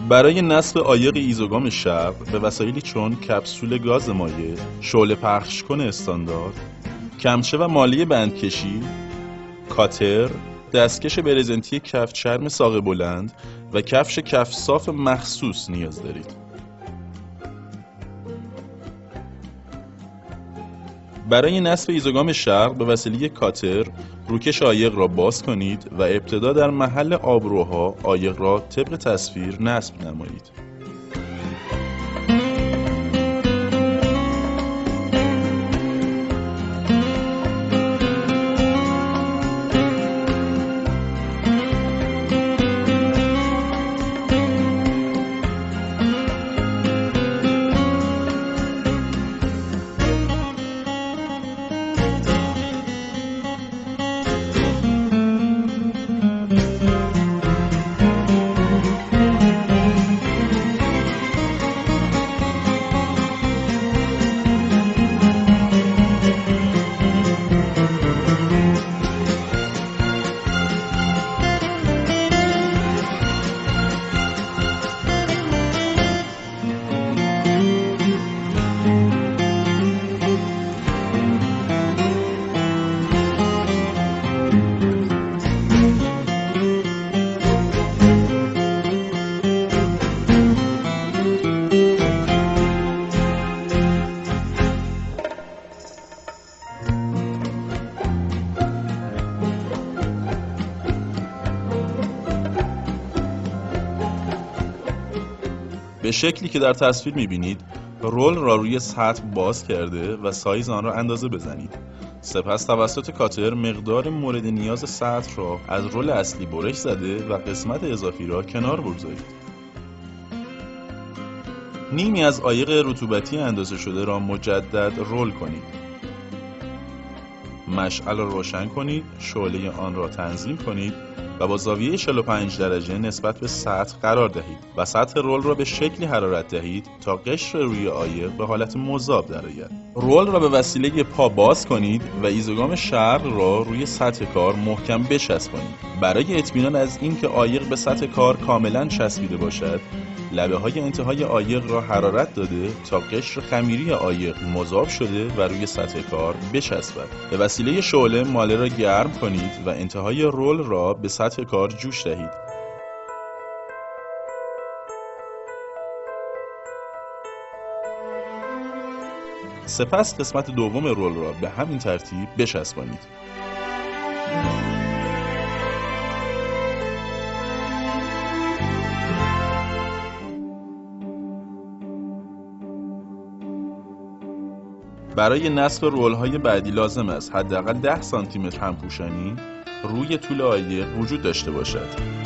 برای نصب عایق ایزوگام شرق به وسایلی چون کپسول گاز مایع، شعله پخشکن استاندارد، کمچه و ماله بندکشی، کاتر، دستکش برزنتی کف چرم ساق بلند و کفش کف صاف مخصوص نیاز دارید. برای نصب ایزوگام شرق به وسیله کاتر، روکش عایق را باز کنید و ابتدا در محل آبروها عایق را طبق تصویر نصب نمایید. به شکلی که در تصویر می‌بینید، رول را روی سطح باز کرده و سایز آن را اندازه بزنید. سپس توسط کاتر مقدار مورد نیاز سطح را از رول اصلی برش زده و قسمت اضافی را کنار بگذارید. نیمی از عایق رطوبتی اندازه شده را مجدد رول کنید. مشعل را روشن کنید، شعله آن را تنظیم کنید و با زاویه 45 درجه نسبت به سطح قرار دهید و سطح رول را به شکلی حرارت دهید تا قشر روی عایق به حالت مذاب درآید. رول را به وسیله پا باز کنید و ایزوگام شرق را روی سطح کار محکم بچسبانید. برای اطمینان از اینکه عایق به سطح کار کاملا چسبیده باشد، لبه های انتهای عایق را حرارت داده تا قشر خمیری عایق مذاب شده و روی سطح کار بچسبد. به وسیله شعله ماله را گرم کنید و انتهای رول را به سطح کار جوش دهید. سپس قسمت دوم رول را به همین ترتیب بچسبانید. برای نصب رول‌های بعدی لازم است حداقل 10 سانتی متر همپوشانی روی طول عایق وجود داشته باشد.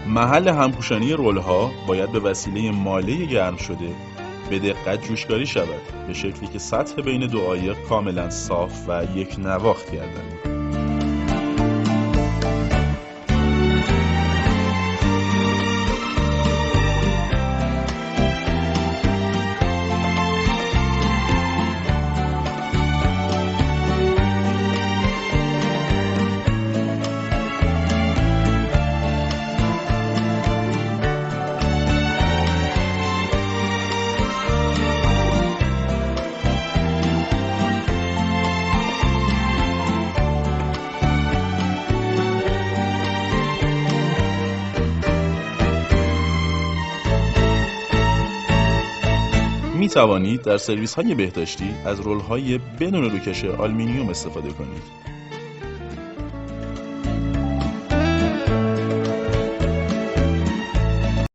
محل همپوشانی رول‌ها باید به وسیله ماله گرم شده به دقت جوشکاری شود، به شکلی که سطح بین دو عایق کاملا صاف و یک نواخت گردد. می توانید در سرویس های بهداشتی از رول های بدون روکش آلومینیوم استفاده کنید.